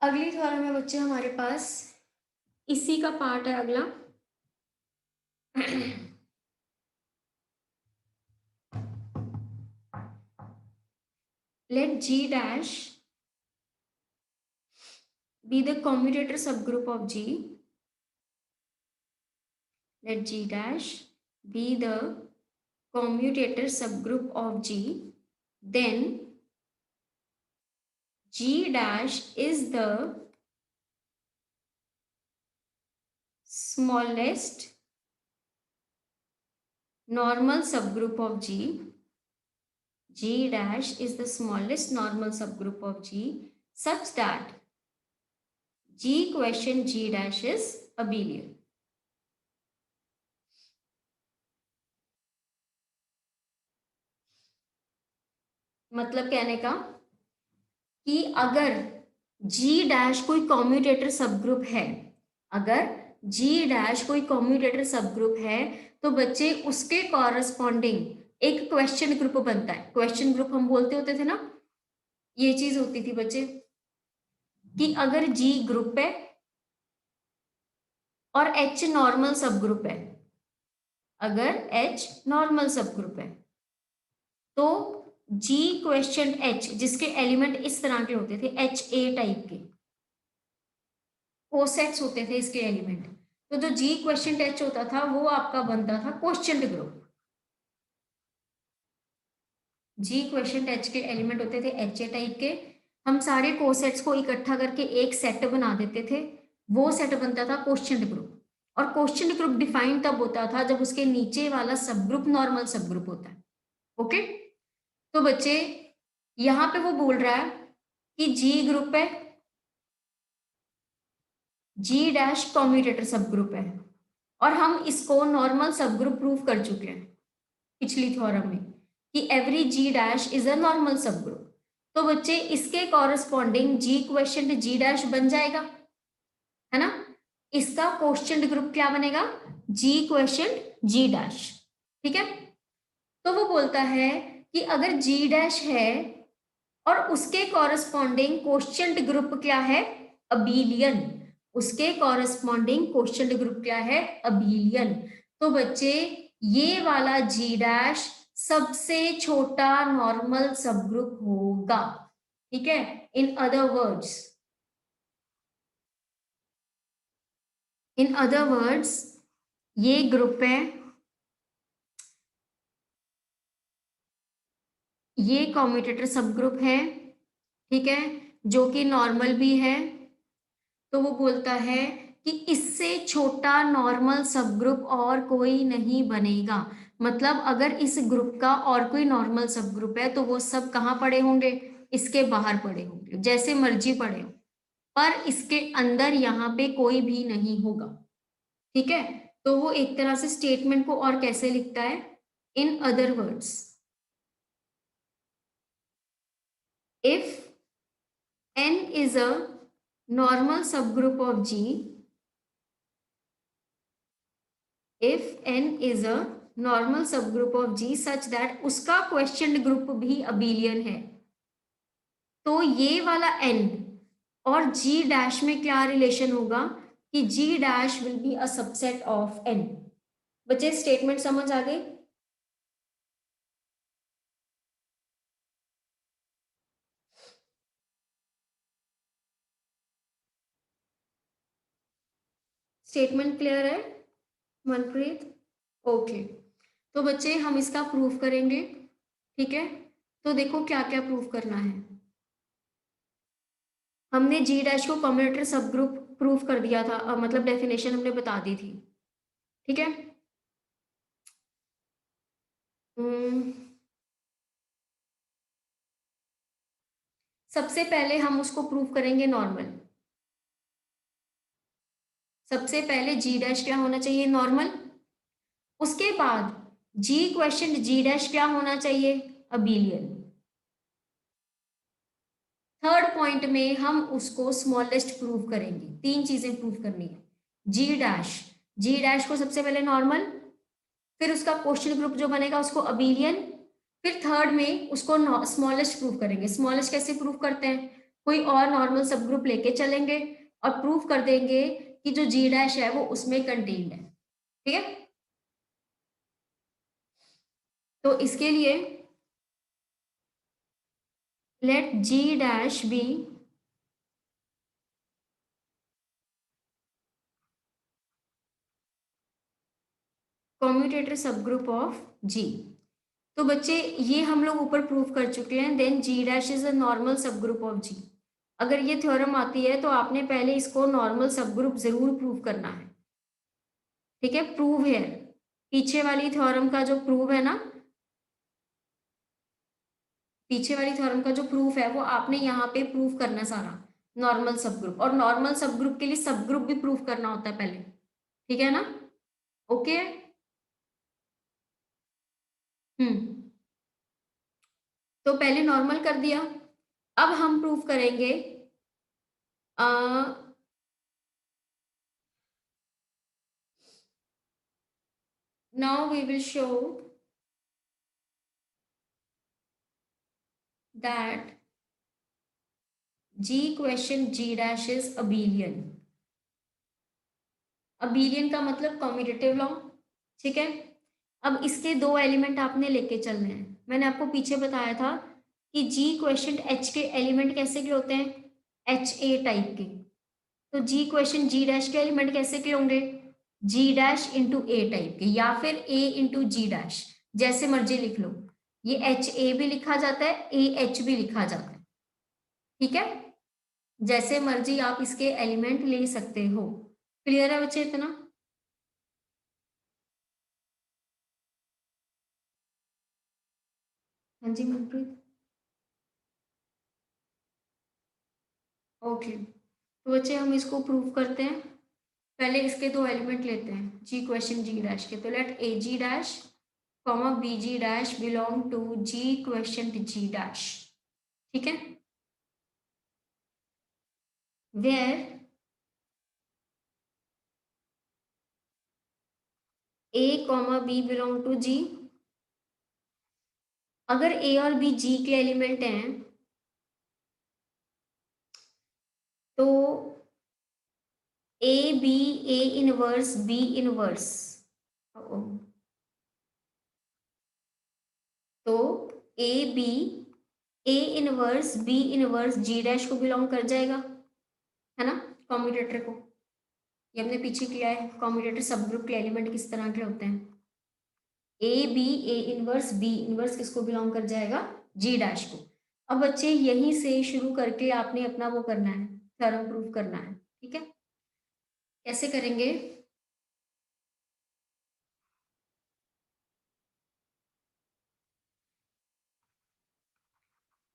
अगली थ्योरम में बच्चे हमारे पास इसी का पार्ट है अगला। let G dash be the commutator subgroup of G. Let G dash be the commutator subgroup of G. Then G dash is the smallest normal subgroup of G. G dash is the smallest normal subgroup of G such that G question G dash is abelian. मतलब कहने का कि अगर G dash कोई commutator subgroup है, अगर G dash कोई commutator subgroup है तो बच्चे उसके कॉरस्पॉन्डिंग एक क्वेश्चन ग्रुप बनता है। क्वेश्चन ग्रुप हम बोलते होते थे ना, ये चीज होती थी बच्चे कि अगर G ग्रुप है और H नॉर्मल सबग्रुप है, अगर H नॉर्मल सबग्रुप है तो जी क्वेश्चन एच, जिसके एलिमेंट इस तरह के होते थे, एच ए टाइप के कोसेट्स होते थे इसके एलिमेंट, तो जो जी क्वेश्चन एच होता था वो आपका बनता था क्वेश्चन ग्रुप। जी क्वेश्चन एच के एलिमेंट होते थे एच ए टाइप के, हम सारे कोसेट्स को इकट्ठा करके एक सेट बना देते थे, वो सेट बनता था क्वेश्चन ग्रुप। और क्वेश्चन ग्रुप डिफाइन तब होता था जब उसके नीचे वाला सब ग्रुप नॉर्मल सब ग्रुप होता है। ओके, तो बच्चे यहां पे वो बोल रहा है कि जी ग्रुप है, जी डैश कॉम्यूटेटर सब ग्रुप है, और हम इसको नॉर्मल सब ग्रुप प्रूव कर चुके हैं पिछली थ्योरम में कि every G dash is a normal subgroup. तो बच्चे इसके corresponding G question G dash बन जाएगा, है ना। इसका क्वेश्चन ग्रुप क्या बनेगा, जी क्वेश्चन जी डैश। ठीक है, तो वो बोलता है कि अगर जी डैश है और उसके कॉरेस्पॉन्डिंग क्वेश्चन ग्रुप क्या है, अबीलियन, उसके कॉरेस्पॉन्डिंग क्वेश्चन ग्रुप क्या है, अबीलियन। तो बच्चे ये वाला जी डैश सबसे छोटा नॉर्मल सब ग्रुप होगा। ठीक है, इन अदर वर्ड्स ये ग्रुप है, ये कॉम्यूटेटर सब ग्रुप है, ठीक है, जो कि नॉर्मल भी है। तो वो बोलता है कि इससे छोटा नॉर्मल सब ग्रुप और कोई नहीं बनेगा। मतलब अगर इस ग्रुप का और कोई नॉर्मल सब ग्रुप है तो वो सब कहाँ पड़े होंगे, इसके बाहर पड़े होंगे, जैसे मर्जी पड़े हो, पर इसके अंदर यहाँ पे कोई भी नहीं होगा। ठीक है, तो वो एक तरह से स्टेटमेंट को और कैसे लिखता है, in other words, if n is a normal subgroup of G, if n is a normal subgroup of G such that उसका क्वेश्चन ग्रुप भी अबीलियन है, तो ये वाला n और G डैश में क्या रिलेशन होगा कि G dash will be a subset of n। बच्चे स्टेटमेंट समझ आ गई, स्टेटमेंट क्लियर है मनप्रीत? ओके, तो बच्चे हम इसका प्रूफ करेंगे। ठीक है, तो देखो क्या क्या प्रूफ करना है। हमने जी डैश को कम्यूटेटर सब ग्रुप प्रूफ कर दिया था, मतलब डेफिनेशन हमने बता दी थी। ठीक है, हम्म, सबसे पहले हम उसको प्रूफ करेंगे नॉर्मल। सबसे पहले जी डैश क्या होना चाहिए, नॉर्मल। उसके बाद जी क्वेश्चन जी डैश क्या होना चाहिए, अबीलियन। थर्ड पॉइंट में हम उसको स्मॉलेस्ट प्रूव करेंगे, तीन चीजें प्रूव करनी है। जी डैश को सबसे पहले नॉर्मल, फिर उसका क्वेश्चन ग्रुप जो बनेगा उसको अबीलियन, फिर थर्ड में उसको स्मॉलेस्ट प्रूफ करेंगे। स्मॉलेस्ट कैसे प्रूफ करते हैं, कोई और नॉर्मल सब ग्रुप लेके चलेंगे और प्रूफ कर देंगे कि जो जी डैश है वो उसमें कंटेन्ड है। ठीक है, तो इसके लिए लेट जी डैश बी कम्यूटेटर सब ग्रुप ऑफ जी। तो बच्चे ये हम लोग ऊपर प्रूफ कर चुके हैं, then G dash is a normal subgroup of G. अगर ये थ्योरम आती है तो आपने पहले इसको नॉर्मल सब ग्रुप जरूर प्रूव करना है। ठीक है, प्रूव है, पीछे वाली थ्योरम का जो प्रूव है ना, पीछे वाली थ्योरम का जो प्रूफ है वो आपने यहाँ पे प्रूफ करना है सारा, नॉर्मल सब ग्रुप। और नॉर्मल सब ग्रुप के लिए सब ग्रुप भी प्रूफ करना होता है पहले। ठीक है ना, ओके। हम्म, तो पहले नॉर्मल कर दिया, अब हम प्रूफ करेंगे now we will show that G question G dash is abelian. Abelian का मतलब कम्यूटेटिव लॉ। ठीक है, अब इसके दो एलिमेंट आपने लेके चलने हैं। मैंने आपको पीछे बताया था कि जी क्वेश्चन एच के एलिमेंट कैसे के होते हैं, एच ए टाइप के। तो जी क्वेश्चन जी डैश के एलिमेंट कैसे के होंगे, जी डैश इंटू ए टाइप के, या फिर ए इंटू जी डैश, जैसे मर्जी लिख लो। ये एच ए भी लिखा जाता है, ए एच भी लिखा जाता है, ठीक है। जैसे मर्जी आप इसके एलिमेंट ले सकते हो। क्लियर है बच्चे इतना? हाँ जी मनप्रीत। ओके, तो बच्चे हम इसको प्रूव करते हैं। पहले इसके दो एलिमेंट लेते हैं जी क्वेश्चन जी डैश के। तो let A G dash comma B G dash belong to G question G dash, ठीक है। Where A comma B belong to G, अगर ए और बी जी के एलिमेंट हैं तो A B, A inverse B inverse, तो A B, A inverse B inverse G dash को belong कर जाएगा, है ना। कॉम्यूटेटर को, ये हमने पीछे किया है, कॉम्यूटेटर सब ग्रुप के एलिमेंट किस तरह के होते हैं, A B, A inverse B inverse किसको बिलोंग कर जाएगा, जी डैश को। अब बच्चे यहीं से शुरू करके आपने अपना वो करना है, थ्योरम प्रूफ करना है, ठीक है। कैसे करेंगे,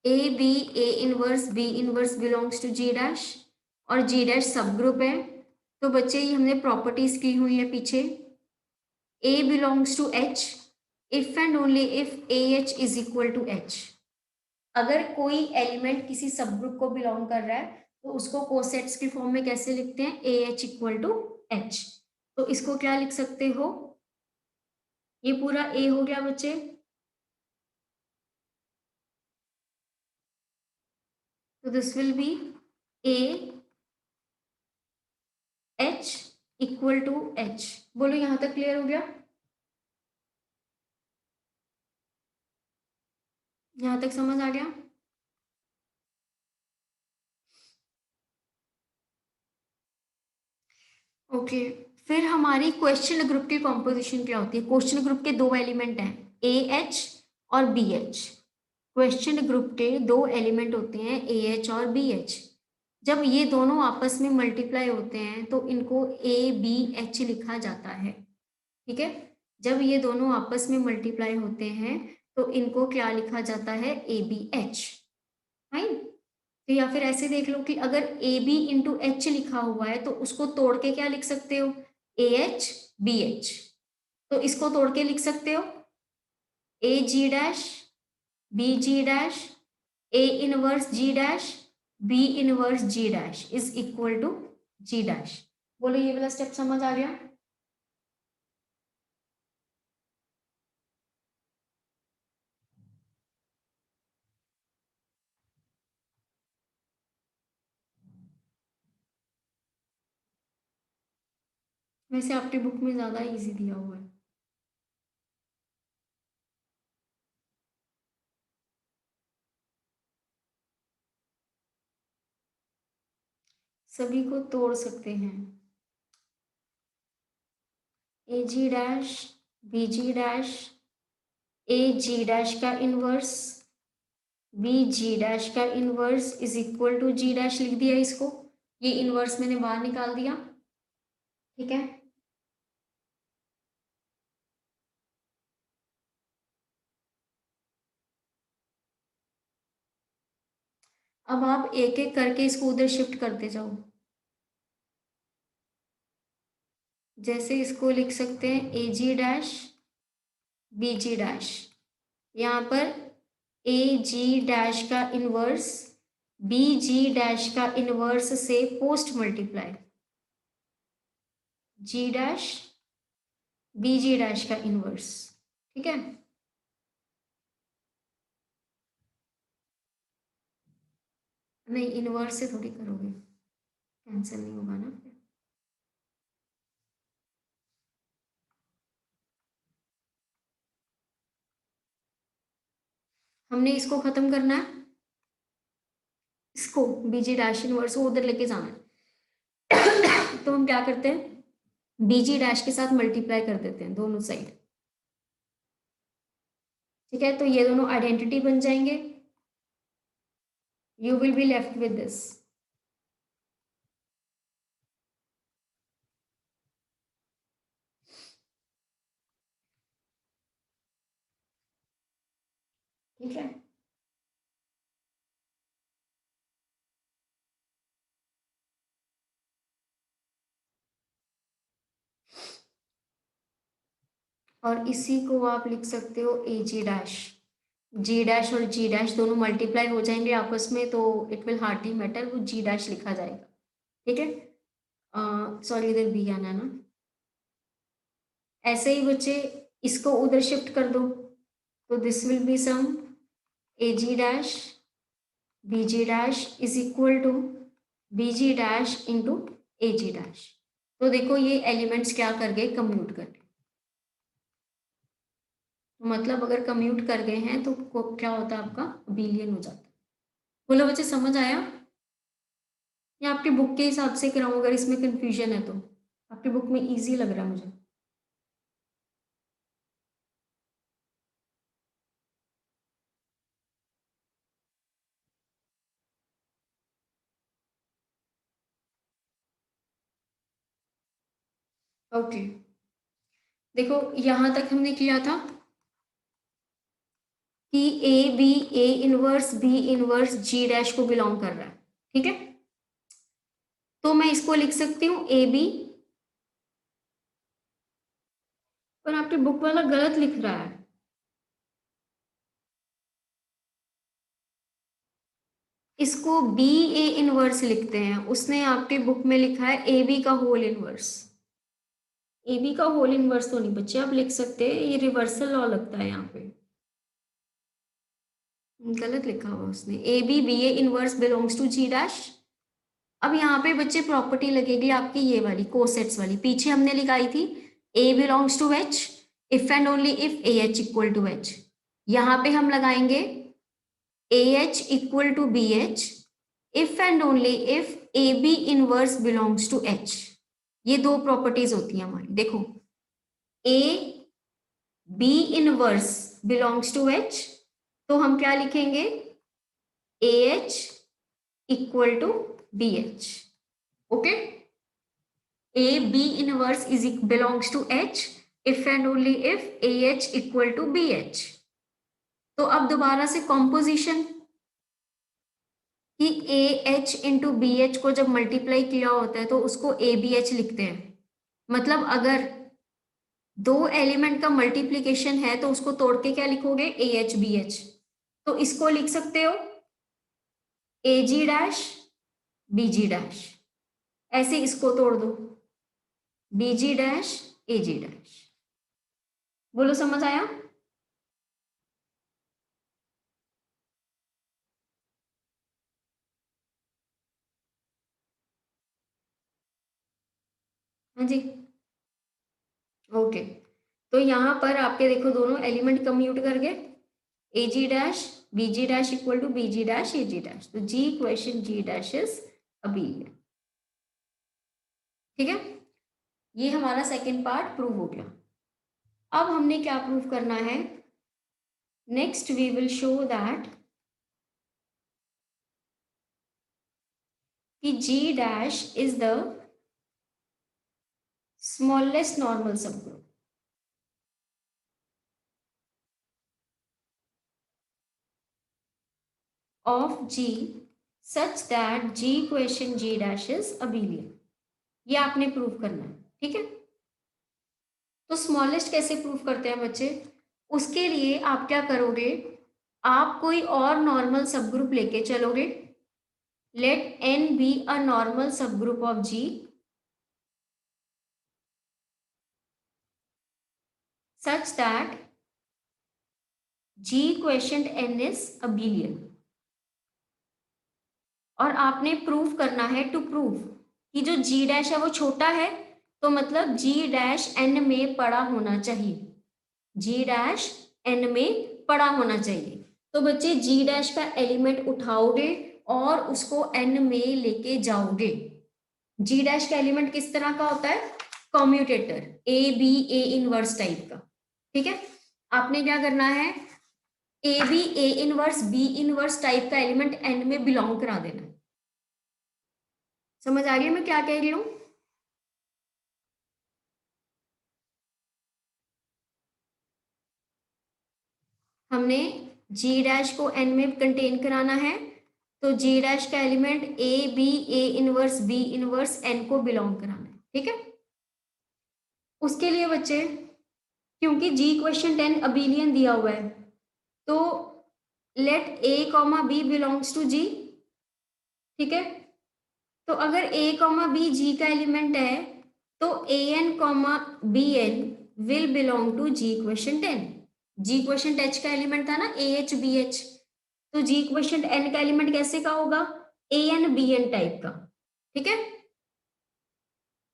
A B, A inverse B inverse belongs to G dash, और जी डैश सब ग्रुप है। तो बच्चे ये हमने प्रॉपर्टीज की हुई है पीछे, A belongs to H if and only if A H is equal to H. अगर कोई एलिमेंट किसी सब ग्रुप को बिलोंग कर रहा है तो उसको कोसेट्स के फॉर्म में कैसे लिखते हैं, A H equal to H. तो इसको क्या लिख सकते हो, ये पूरा ए हो गया बच्चे, तो this will be A H equal to H. बोलो यहां तक क्लियर हो गया, यहां तक समझ आ गया। ओके, फिर हमारी क्वेश्चन ग्रुप की कॉम्पोजिशन क्या होती है। क्वेश्चन ग्रुप के दो एलिमेंट हैं, ए एच और बी एच। क्वेश्चन ग्रुप के दो एलिमेंट होते हैं, ए एच और बी एच। जब ये दोनों आपस में मल्टीप्लाई होते हैं तो इनको ए बी एच लिखा जाता है, ठीक है। जब ये दोनों आपस में मल्टीप्लाई होते हैं तो इनको क्या लिखा जाता है, ए बी एच, फाइन। तो या फिर ऐसे देख लो कि अगर ए बी इंटू एच लिखा हुआ है तो उसको तोड़ के क्या लिख सकते हो, ए एच बी एच। तो इसको तोड़ के लिख सकते हो A G dash B G dash A inverse G dash B inverse G dash is equal to G dash. बोलो ये वाला स्टेप समझ आ गया। वैसे आपकी बुक में ज्यादा इजी दिया हुआ है। सभी को तोड़ सकते हैं, A G dash B G dash A G dash का इनवर्स बी जी डैश का inverse is equal to G dash लिख दिया इसको, ये इनवर्स मैंने बाहर निकाल दिया, ठीक है। अब आप एक एक करके इसको उधर शिफ्ट करते जाओ। जैसे इसको लिख सकते हैं A G dash B G dash, यहाँ पर ए जी डैश का इनवर्स बी जी डैश का इनवर्स से पोस्ट मल्टीप्लाई जी डैश बी जी डैश का इनवर्स, ठीक है। नहीं, इनवर्स से थोड़ी करोगे, कैंसिल नहीं होगा ना फिर। हमने इसको खत्म करना है, इसको बीजी डैश इनवर्स को उधर लेके जाना है। तो हम क्या करते हैं, बीजी डैश के साथ मल्टीप्लाई कर देते हैं दोनों साइड। ठीक है, तो ये दोनों आइडेंटिटी बन जाएंगे। You will be left with this. ठीक है, और इसी को आप लिख सकते हो A G dash. Ji dash और जी डैश दोनों मल्टीप्लाई हो जाएंगे आपस में, तो इट विल हार्डली मैटर, वो जी डैश लिखा जाएगा। ठीक है, सॉरी इधर बी आना है ना। ऐसे ही बच्चे इसको उधर शिफ्ट कर दो, तो this will be some A G dash B G dash is equal to B G dash into A G dash. तो देखो ये एलिमेंट्स क्या कर गए, कम्यूट कर गए। तो मतलब अगर कम्यूट कर गए हैं तो क्या होता है, आपका अबिलियन हो जाता है। बोलो बच्चे समझ आया, या आपकी बुक के हिसाब से कराऊं अगर इसमें कंफ्यूजन है तो? आपकी बुक में इजी लग रहा है मुझे। ओके, देखो यहां तक हमने किया था कि A inverse B inverse G dash को बिलोंग कर रहा है। ठीक है, तो मैं इसको लिख सकती हूँ ए बी, पर आपके बुक वाला गलत लिख रहा है। इसको बी ए इनवर्स लिखते हैं, उसने आपके बुक में लिखा है ए बी का होल इनवर्स। ए बी का होल इनवर्स तो नहीं बच्चे आप लिख सकते, ये रिवर्सल लॉ लगता है यहाँ पे, गलत लिखा हुआ उसने। A B A inverse belongs to G dash. अब यहाँ पे बच्चे प्रॉपर्टी लगेगी आपकी ये वाली कोसेट्स वाली, पीछे हमने लिखाई थी A belongs to H if and only if A H equal to H. यहाँ पे हम लगाएंगे A H equal to B H if and only if A B inverse belongs to H. ये दो प्रॉपर्टीज होती हैं हमारी, देखो A B inverse belongs to H, तो हम क्या लिखेंगे A H equal to B H. Okay, A B inverse is belongs to H if and only if A H equal to B H. तो अब दोबारा से कॉम्पोजिशन कि A H into B H को जब मल्टीप्लाई किया होता है तो उसको ए बी एच लिखते हैं। मतलब अगर दो एलिमेंट का मल्टीप्लीकेशन है तो उसको तोड़ के क्या लिखोगे, ए एच बी एच। तो इसको लिख सकते हो A G dash B G dash, ऐसे इसको तोड़ दो B G dash A G dash. बोलो समझ आया? हाँ जी, ओके। तो यहाँ पर आपके देखो दोनों एलिमेंट कम्यूट कर गए, A G dash B G dash equal to B G dash A G dash, तो G equation G dash is abelian. ठीक है, ये हमारा सेकेंड पार्ट प्रूव हो गया। अब हमने क्या प्रूव करना है, next we will show that कि G dash is the smallest normal subgroup of G such that G equation G dash is abelian। ये आपने प्रूव करना है। ठीक है, तो स्मॉलेस्ट कैसे प्रूव करते हैं बच्चे, उसके लिए आप क्या करोगे, आप कोई और नॉर्मल सब ग्रुप लेके चलोगे। Let n be a normal subgroup of G such that G quotient n is abelian। और आपने प्रूव करना है, टू प्रूव कि जो G डैश है वो छोटा है, तो मतलब G डैश n में पड़ा होना चाहिए, G डैश n में पड़ा होना चाहिए। तो बच्चे जी डैश का एलिमेंट उठाओगे और उसको एन में लेके जाओगे। जी डैश का एलिमेंट किस तरह का होता है? Commutator, A B A inverse type का। ठीक है, आपने क्या करना है, A B A inverse B inverse type का एलिमेंट एन में बिलोंग करा देना। समझ आ रही है मैं क्या कह रही हूँ? हमने जी डैश को एन में कंटेन कराना है, तो जी डैश का element A B A inverse B inverse N को बिलोंग कराना है। ठीक है, उसके लिए बच्चे, क्योंकि जी क्वेश्चन 10 अबिलियन दिया हुआ है, तो let A comma B belongs to G. ठीक है, तो अगर ए कॉमा बी जी का एलिमेंट है, तो A N comma B N will belong to G question 10। G question H का एलिमेंट था ना, ए एच बी एच, तो जी क्वेश्चन एन का एलिमेंट कैसे का होगा? A N B N type का। ठीक है,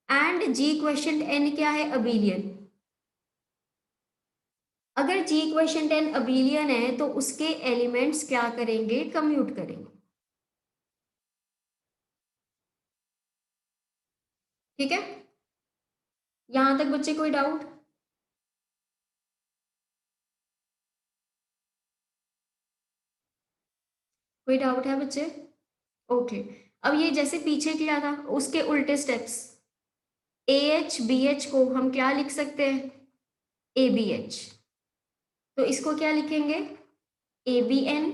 एंड जी क्वेश्चन एन क्या है? अबिलियन। अगर जी क्वेश्चन 10 अबिलियन है तो उसके एलिमेंट्स क्या करेंगे? कम्यूट करेंगे। ठीक है, यहां तक बच्चे कोई डाउट? कोई डाउट है बच्चे? ओके, अब ये जैसे पीछे किया था उसके उल्टे steps, A H B H को हम क्या लिख सकते हैं? A B H. तो इसको क्या लिखेंगे? ए बी एन,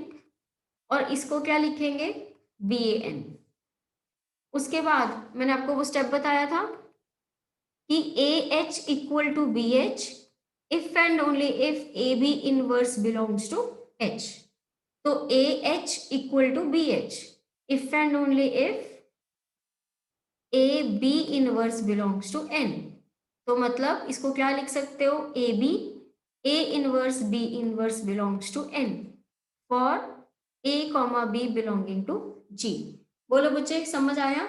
और इसको क्या लिखेंगे? B A N. उसके बाद मैंने आपको वो स्टेप बताया था कि A H equal to B H if and only if A B inverse belongs to H. तो A H equal to B H if and only if A B inverse belongs to N. तो मतलब इसको क्या लिख सकते हो? A B A inverse B inverse belongs to N for A comma B belonging to G. बोलो बच्चे, समझ आया?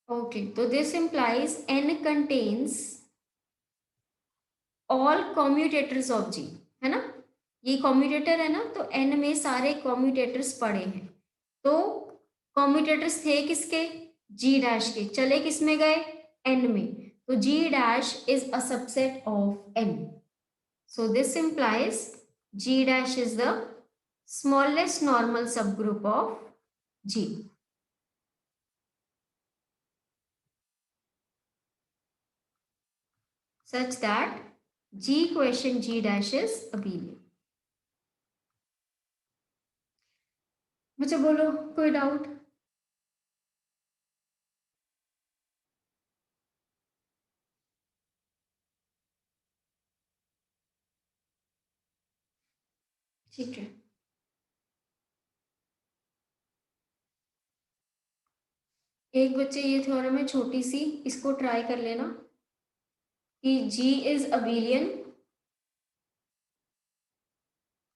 ओके, तो this implies N contains all commutators of G, है ना? ये कॉम्यूटेटर है ना, तो एन में सारे कॉम्यूटेटर्स पड़े हैं। तो कॉम्यूटेटर्स थे किसके? जी डैश के, चले किस में गए? एन में। तो G dash is a subset of N, so this implies G dash is the smallest normal subgroup of G, such that G quotient G dash is abelian। मुझे बोलो, कोई डाउट? ठीक है, एक बच्चे ये थ्योरम है छोटी सी, इसको ट्राई कर लेना कि G is abelian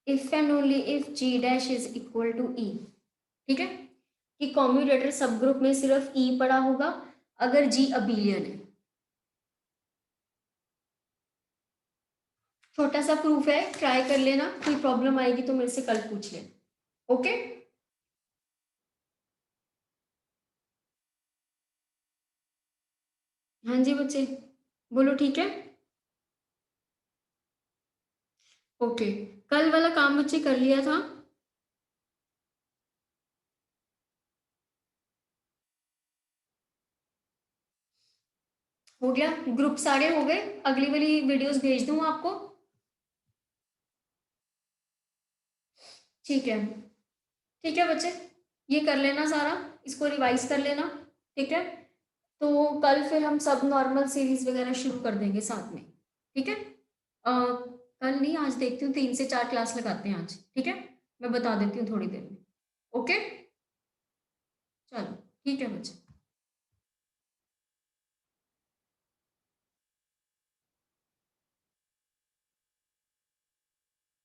if and only if G dash is equal to E। ठीक है, कि कॉम्यूटेटर सब ग्रुप में सिर्फ E पड़ा होगा अगर G अबिलियन है। छोटा सा प्रूफ है, ट्राई कर लेना, कोई प्रॉब्लम आएगी तो मेरे से कल पूछ लेना। ओके, हाँ जी बच्चे, बोलो ठीक है। ओके, कल वाला काम बच्चे कर लिया था? हो गया, ग्रुप सारे हो गए? अगली वाली वीडियोस भेज दूँ आपको? ठीक है, ठीक है बच्चे, ये कर लेना सारा, इसको रिवाइज कर लेना। ठीक है, तो कल फिर हम सब नॉर्मल सीरीज वगैरह शुरू कर देंगे साथ में। ठीक है, कल नहीं, आज देखती हूँ 3 से 4 क्लास लगाते हैं आज। ठीक है, मैं बता देती हूँ थोड़ी देर में। ओके, चलो ठीक है बच्चे।